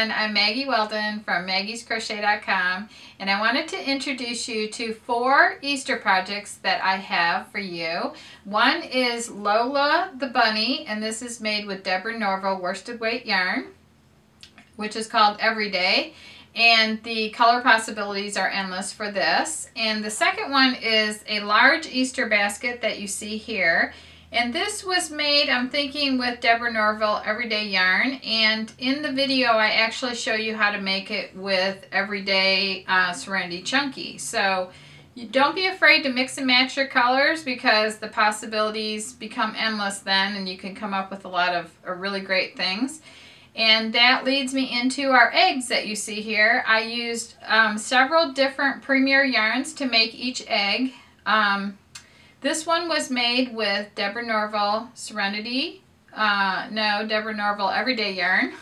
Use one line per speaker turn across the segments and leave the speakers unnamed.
everyone, I'm Maggie Weldon from maggiescrochet.com, and I wanted to introduce you to 4 Easter projects that I have for you. One is Lola the Bunny, and this is made with Deborah Norville worsted weight yarn, which is called Everyday, and the color possibilities are endless for this. And the second one is a large Easter basket that you see here. And this was made, I'm thinking, with Deborah Norville Everyday Yarn. And in the video, I actually show you how to make it with Everyday Serenity Chunky. So you don't be afraid to mix and match your colors, because the possibilities become endless then, and you can come up with a lot of really great things. And that leads me into our eggs that you see here. I used several different premier yarns to make each egg. This one was made with Deborah Norville Deborah Norville Everyday Yarn.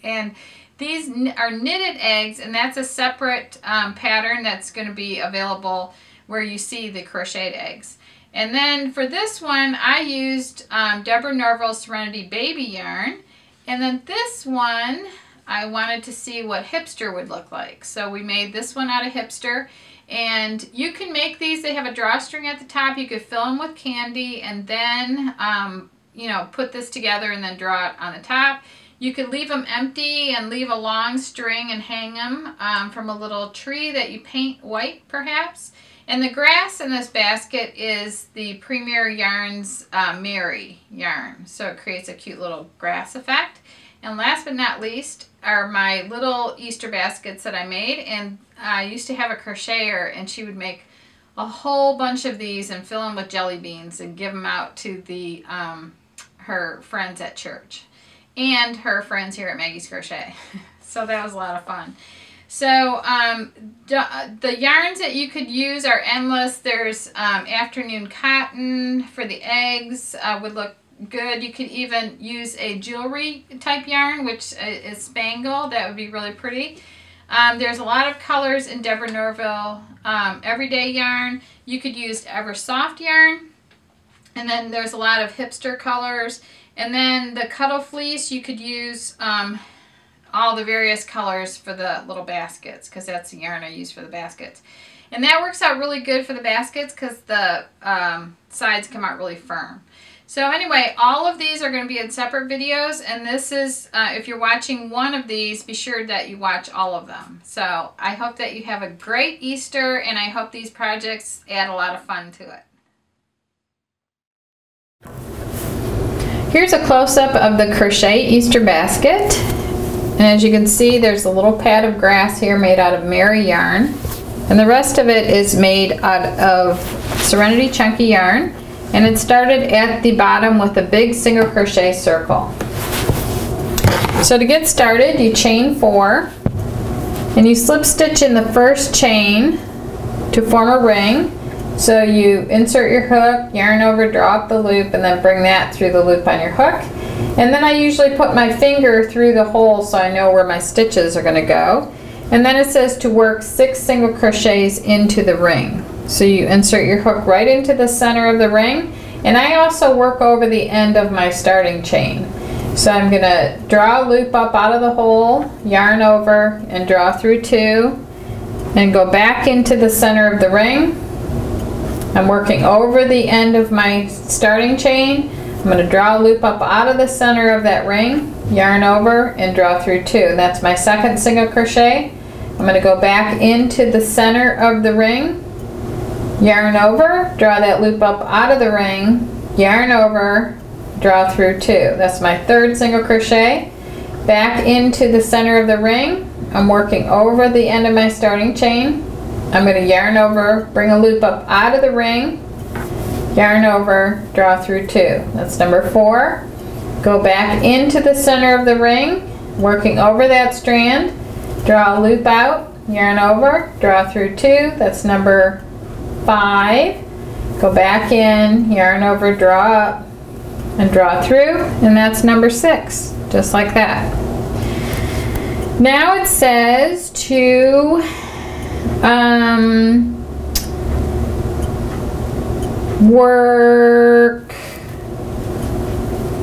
And these are knitted eggs, and that's a separate pattern that's going to be available where you see the crocheted eggs. And then for this one, I used Deborah Norville Serenity Baby Yarn. And then this one, I wanted to see what hipster would look like. So we made this one out of hipster. And you can make these, they have a drawstring at the top. You could fill them with candy and then, you know, put this together and then draw it on the top. You could leave them empty and leave a long string and hang them from a little tree that you paint white, perhaps. And the grass in this basket is the Premier Yarns Mary yarn. So it creates a cute little grass effect. And last but not least are my little Easter baskets that I made. And I used to have a crocheter, and she would make a whole bunch of these and fill them with jelly beans and give them out to the her friends at church and her friends here at Maggie's Crochet. So that was a lot of fun. So the yarns that you could use are endless. There's afternoon cotton for the eggs, would look good. You could even use a jewelry type yarn, which is spangle. That would be really pretty. There's a lot of colors in Deborah Norville Everyday Yarn. You could use Eversoft yarn. And then there's a lot of hipster colors. And then the Cuddle Fleece, you could use all the various colors for the little baskets, because that's the yarn I use for the baskets. And that works out really good for the baskets because the sides come out really firm. So anyway, all of these are going to be in separate videos, and this is, if you're watching one of these, be sure that you watch all of them. So I hope that you have a great Easter, and I hope these projects add a lot of fun to it. Here's a close-up of the crochet Easter basket. And as you can see, there's a little pad of grass here made out of Mary yarn. And the rest of it is made out of Serenity Chunky yarn. And it started at the bottom with a big single crochet circle. So to get started, you chain 4. And you slip stitch in the first chain to form a ring. So you insert your hook, yarn over, draw up the loop, and then bring that through the loop on your hook. And then I usually put my finger through the hole so I know where my stitches are going to go. And then it says to work 6 single crochets into the ring. So you insert your hook right into the center of the ring. And I also work over the end of my starting chain. So I'm going to draw a loop up out of the hole, yarn over, and draw through 2. And go back into the center of the ring. I'm working over the end of my starting chain. I'm going to draw a loop up out of the center of that ring, yarn over, and draw through 2. That's my second single crochet. I'm going to go back into the center of the ring, yarn over, draw that loop up out of the ring, yarn over, draw through 2. That's my third single crochet. Back into the center of the ring. I'm working over the end of my starting chain. I'm going to yarn over, bring a loop up out of the ring, yarn over, draw through 2. That's number 4. Go back into the center of the ring, working over that strand, draw a loop out, yarn over, draw through 2. That's number 5. Go back in, yarn over, draw up, and draw through, and that's number 6, just like that. Now it says to work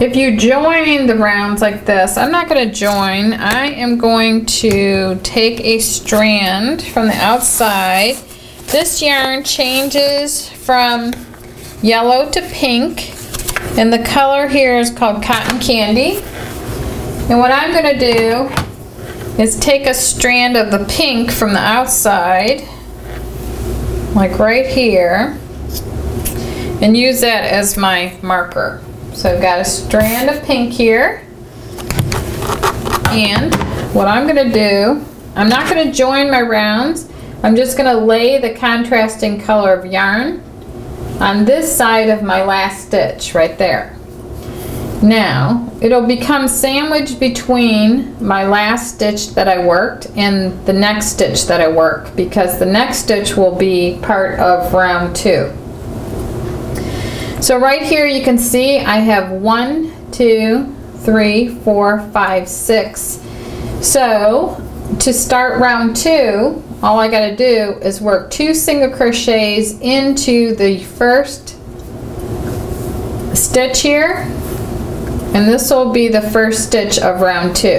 If you join the rounds like this, I'm not going to join. I am going to take a strand from the outside. This yarn changes from yellow to pink, and the color here is called Cotton Candy. And what I'm going to do is take a strand of the pink from the outside, like right here, and use that as my marker. So I've got a strand of pink here, and what I'm going to do, I'm not going to join my rounds. I'm just going to lay the contrasting color of yarn on this side of my last stitch right there. Now it'll become sandwiched between my last stitch that I worked and the next stitch that I work, because the next stitch will be part of round 2. So right here you can see I have 1, 2, 3, 4, 5, 6. So to start round 2, all I got to do is work 2 single crochets into the first stitch here, and this will be the first stitch of round 2.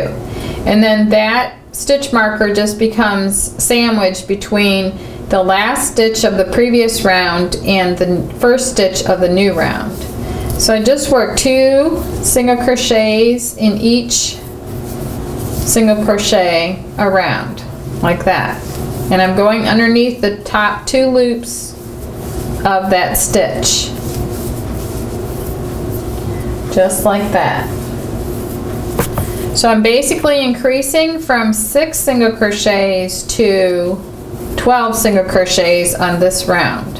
And then that stitch marker just becomes sandwiched between the last stitch of the previous round and the first stitch of the new round. So I just work 2 single crochets in each single crochet around, like that. And I'm going underneath the top 2 loops of that stitch, just like that. So I'm basically increasing from 6 single crochets to 12 single crochets on this round.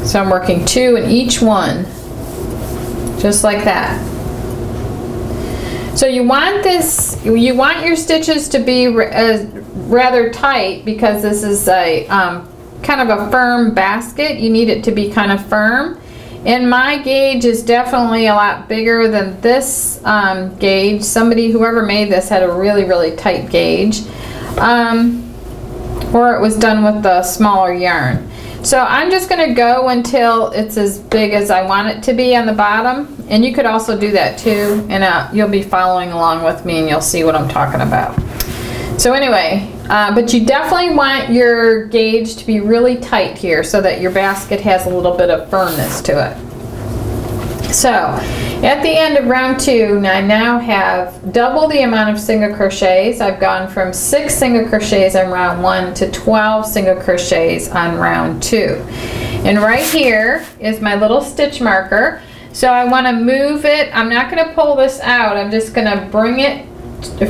So I'm working 2 in each one, just like that. So you want your stitches to be rather tight, because this is a kind of a firm basket. You need it to be kind of firm. And my gauge is definitely a lot bigger than this gauge. Whoever made this had a really, really tight gauge. Or it was done with the smaller yarn. So I'm just going to go until it's as big as I want it to be on the bottom, and you could also do that too, and you'll be following along with me and you'll see what I'm talking about. So anyway, but you definitely want your gauge to be really tight here so that your basket has a little bit of firmness to it. So at the end of round 2, I now have double the amount of single crochets. I've gone from 6 single crochets on round 1 to 12 single crochets on round 2. And right here is my little stitch marker. So I want to move it. I'm not going to pull this out. I'm just going to bring it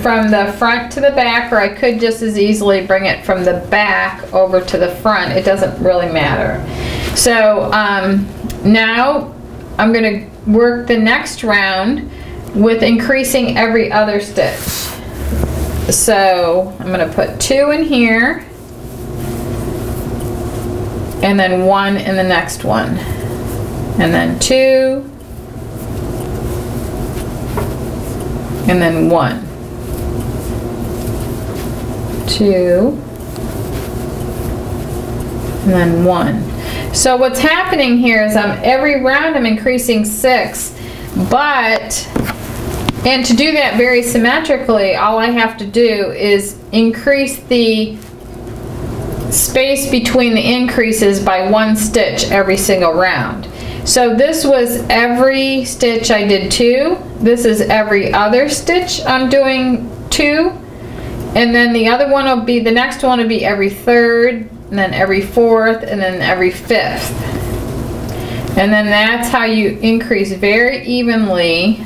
from the front to the back, or I could just as easily bring it from the back over to the front. It doesn't really matter. So now I'm going to work the next round with increasing every other stitch. So I'm going to put 2 in here, and then 1 in the next one, and then 2, and then 1, 2, and then 1. So what's happening here is every round I'm increasing 6, and to do that very symmetrically, all I have to do is increase the space between the increases by 1 stitch every single round. So this was every stitch I did 2. This is every other stitch I'm doing 2. And then the other one will be, the next one will be every 3rd, and then every 4th, and then every 5th. And then that's how you increase very evenly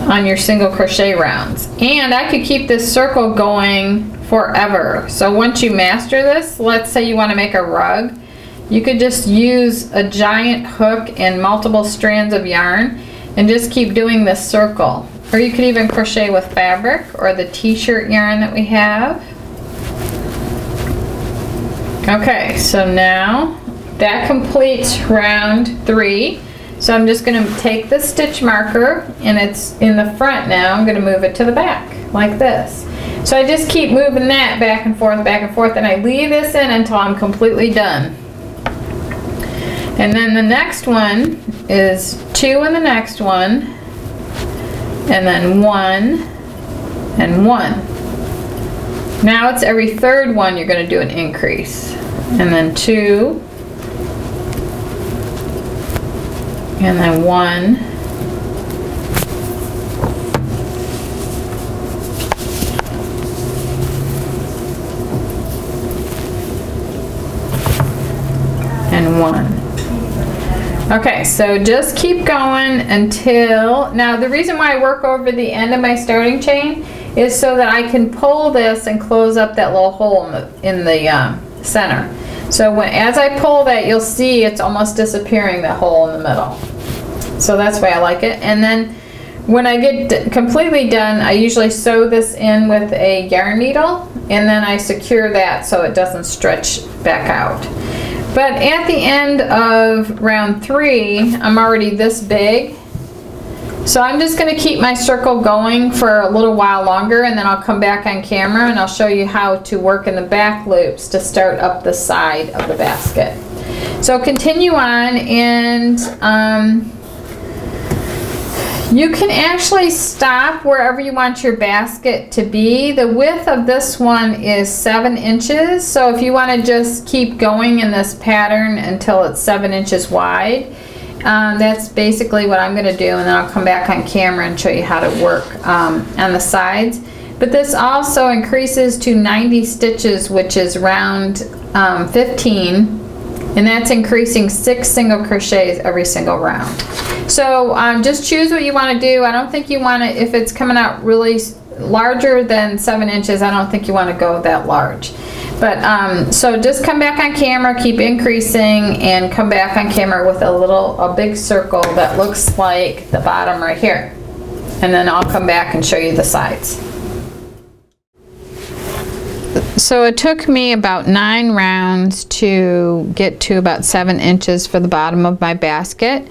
on your single crochet rounds. And I could keep this circle going forever. So once you master this, let's say you want to make a rug, you could just use a giant hook and multiple strands of yarn and just keep doing this circle. Or you could even crochet with fabric or the t-shirt yarn that we have. Okay, so now that completes round 3. So I'm just going to take the stitch marker, and it's in the front now. I'm going to move it to the back like this. So I just keep moving that back and forth, and I leave this in until I'm completely done. And then the next one is 2 in the next one, and then 1 and 1. Now it's every third one you're going to do an increase. And then 2, and then 1, and 1. Okay, so just keep going until, now the reason why I work over the end of my starting chain is so that I can pull this and close up that little hole in the center. So as I pull that, you'll see it's almost disappearing, that hole in the middle. So that's why I like it. And then when I get completely done, I usually sew this in with a yarn needle, and then I secure that so it doesn't stretch back out. But at the end of round 3, I'm already this big. So I'm just going to keep my circle going for a little while longer, and then I'll come back on camera and I'll show you how to work in the back loops to start up the side of the basket. So continue on, and you can actually stop wherever you want your basket to be. The width of this one is 7 inches. So if you want to just keep going in this pattern until it's 7 inches wide, that's basically what I'm going to do, and then I'll come back on camera and show you how to work on the sides. But this also increases to 90 stitches, which is round 15. And that's increasing 6 single crochets every single round. So just choose what you want to do. I don't think you want to, if it's coming out really larger than 7 inches, I don't think you want to go that large. But so just come back on camera, keep increasing, and come back on camera with a big circle that looks like the bottom right here. And then I'll come back and show you the sides. So it took me about 9 rounds to get to about 7 inches for the bottom of my basket,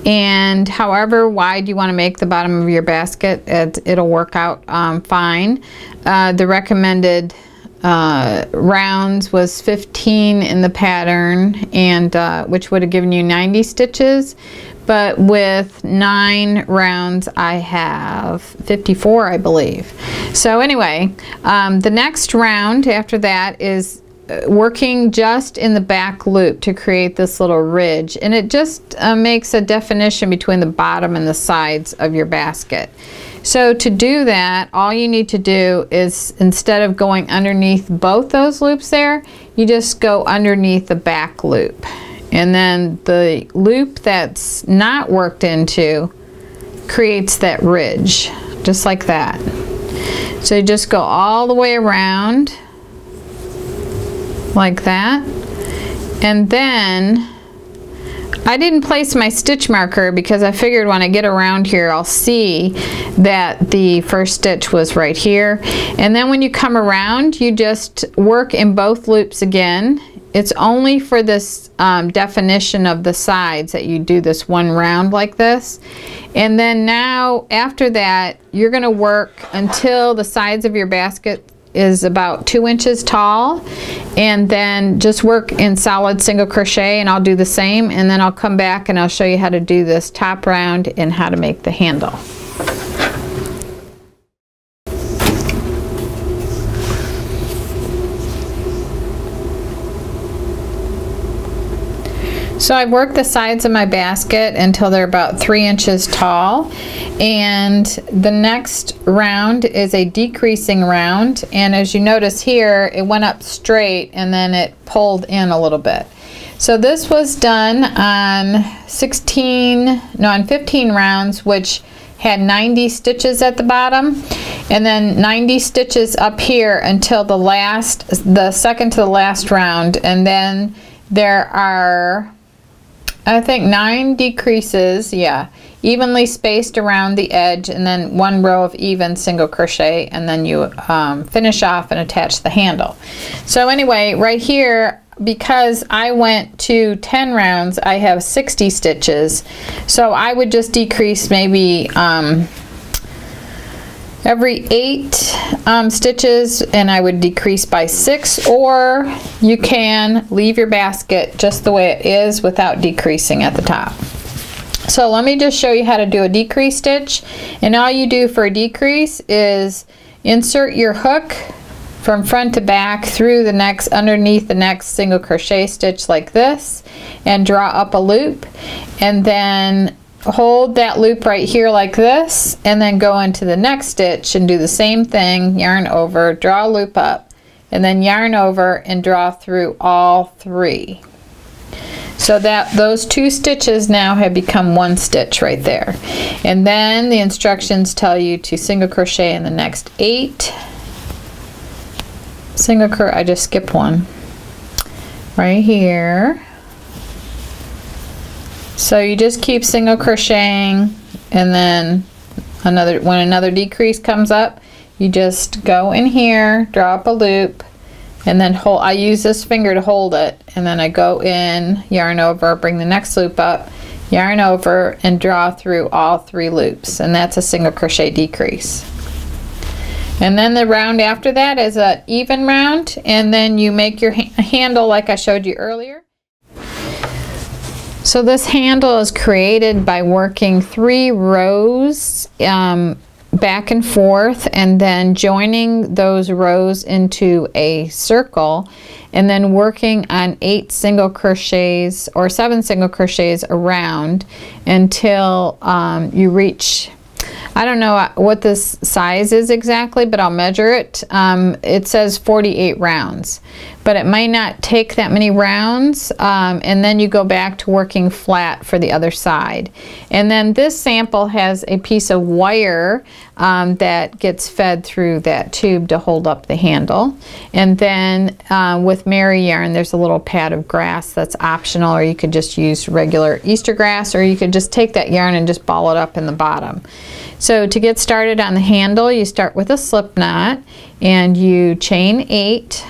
and however wide you want to make the bottom of your basket, it'll work out fine. The recommended rounds was 15 in the pattern, and which would have given you 90 stitches. But with 9 rounds, I have 54, I believe. So anyway, the next round after that is working just in the back loop to create this little ridge. And it just makes a definition between the bottom and the sides of your basket. So to do that, all you need to do is, instead of going underneath both those loops there, you just go underneath the back loop. And then the loop that's not worked into creates that ridge, just like that. So you just go all the way around like that. And then I didn't place my stitch marker because I figured when I get around here I'll see that the first stitch was right here. And then when you come around, you just work in both loops again. It's only for this definition of the sides that you do this one round like this. And then now after that, you're going to work until the sides of your basket is about 2 inches tall, and then just work in solid single crochet, and I'll do the same, and then I'll come back and I'll show you how to do this top round and how to make the handle. So I've worked the sides of my basket until they're about 3 inches tall, and the next round is a decreasing round, and as you notice here, it went up straight and then it pulled in a little bit. So this was done on 15 rounds, which had 90 stitches at the bottom, and then 90 stitches up here until the second to the last round, and then there are, I think, 9 decreases, yeah, evenly spaced around the edge, and then 1 row of even single crochet, and then you finish off and attach the handle. So anyway, right here, because I went to 10 rounds, I have 60 stitches. So I would just decrease maybe every 8 stitches, and I would decrease by 6, or you can leave your basket just the way it is without decreasing at the top. So let me just show you how to do a decrease stitch. And all you do for a decrease is insert your hook from front to back through the next, underneath the next single crochet stitch like this, and draw up a loop, and then hold that loop right here like this, and then go into the next stitch and do the same thing, yarn over, draw a loop up, and then yarn over and draw through all 3. So that those 2 stitches now have become 1 stitch right there. And then the instructions tell you to single crochet in the next 8. Single crochet, I just skipped one right here. So you just keep single crocheting, and then when another decrease comes up, you just go in here, draw up a loop, and then hold. I use this finger to hold it, and then I go in, yarn over, bring the next loop up, yarn over, and draw through all 3 loops, and that's a single crochet decrease. And then the round after that is an even round, and then you make your handle like I showed you earlier. So this handle is created by working 3 rows back and forth, and then joining those rows into a circle, and then working on 8 single crochets or 7 single crochets around until you reach, I don't know what this size is exactly, but I'll measure it. It says 48 rounds, but it might not take that many rounds, and then you go back to working flat for the other side. And then this sample has a piece of wire that gets fed through that tube to hold up the handle. And then with Mary yarn, there's a little pad of grass that's optional, or you could just use regular Easter grass, or you could just take that yarn and just ball it up in the bottom. So to get started on the handle, you start with a slip knot, and you chain 8.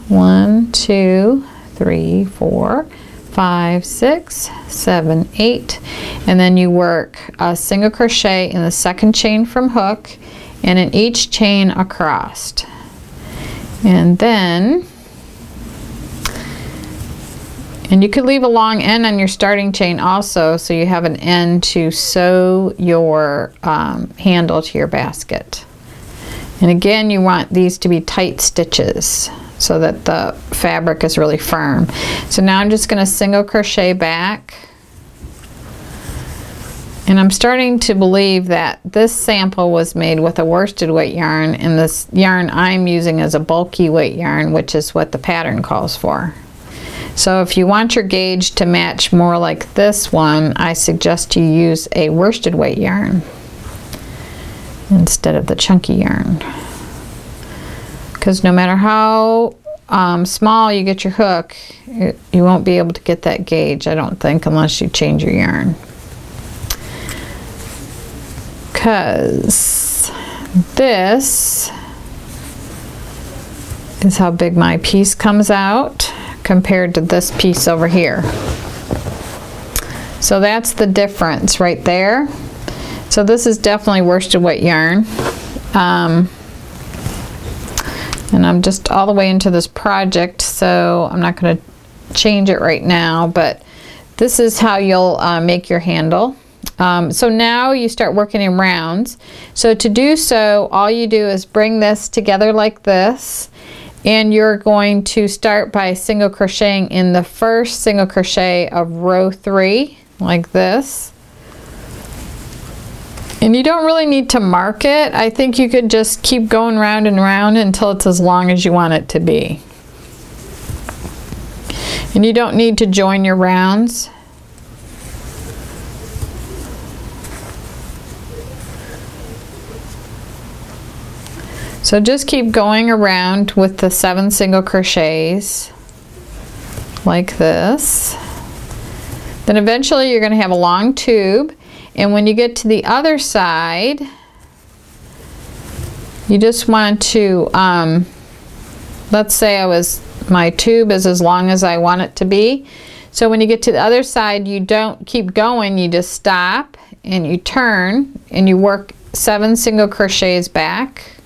1, 2, 3, 4, 5, 6, 7, 8, and then you work a single crochet in the second chain from hook, and in each chain across. And then, and you could leave a long end on your starting chain also, so you have an end to sew your handle to your basket. And again, you want these to be tight stitches so that the fabric is really firm. So now I'm just going to single crochet back, and I'm starting to believe that this sample was made with a worsted weight yarn, and this yarn I'm using is a bulky weight yarn, which is what the pattern calls for. So if you want your gauge to match more like this one, I suggest you use a worsted weight yarn instead of the chunky yarn, because no matter how small you get your hook, you won't be able to get that gauge, I don't think, unless you change your yarn. Because this is how big my piece comes out compared to this piece over here. So that's the difference right there. So this is definitely worsted weight yarn. And I'm just all the way into this project, so I'm not going to change it right now, but this is how you'll make your handle. So now you start working in rounds. So to do so, all you do is bring this together like this, and you're going to start by single crocheting in the first single crochet of row 3 like this. And you don't really need to mark it. I think you could just keep going round and round until it's as long as you want it to be. And you don't need to join your rounds. So just keep going around with the 7 single crochets like this. Then eventually you're going to have a long tube, and when you get to the other side, you just want to, let's say my tube is as long as I want it to be. So when you get to the other side, you don't keep going, you just stop and you turn and you work 7 single crochets back.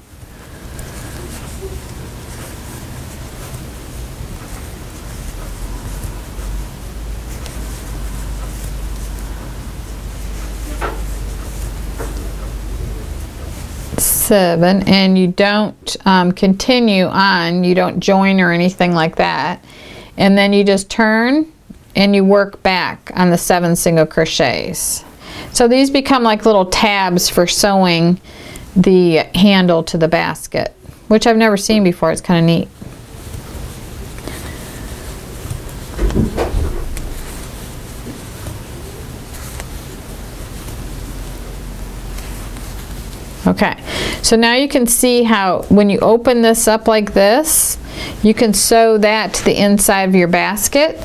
Seven, and you don't continue on, you don't join or anything like that, and then you just turn and you work back on the 7 single crochets. So these become like little tabs for sewing the handle to the basket, which I've never seen before. It's kind of neat. Okay, so now you can see how when you open this up like this, you can sew that to the inside of your basket.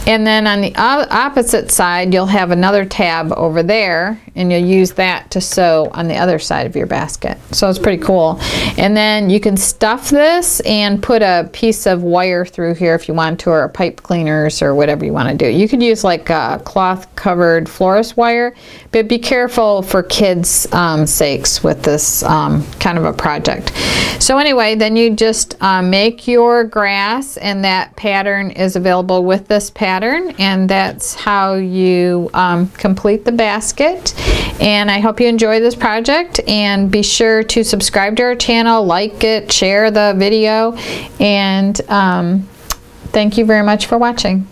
And then on the opposite side, you'll have another tab over there, and you'll use that to sew on the other side of your basket. So it's pretty cool. And then you can stuff this and put a piece of wire through here if you want to, or pipe cleaners or whatever you want to do. You could use like a cloth covered florist wire, but be careful for kids' sakes with this kind of a project. So anyway, then you just make your grass, and that pattern is available with this pattern, and that's how you complete the basket. And I hope you enjoy this project, and be sure to subscribe to our channel, like it, share the video, and thank you very much for watching.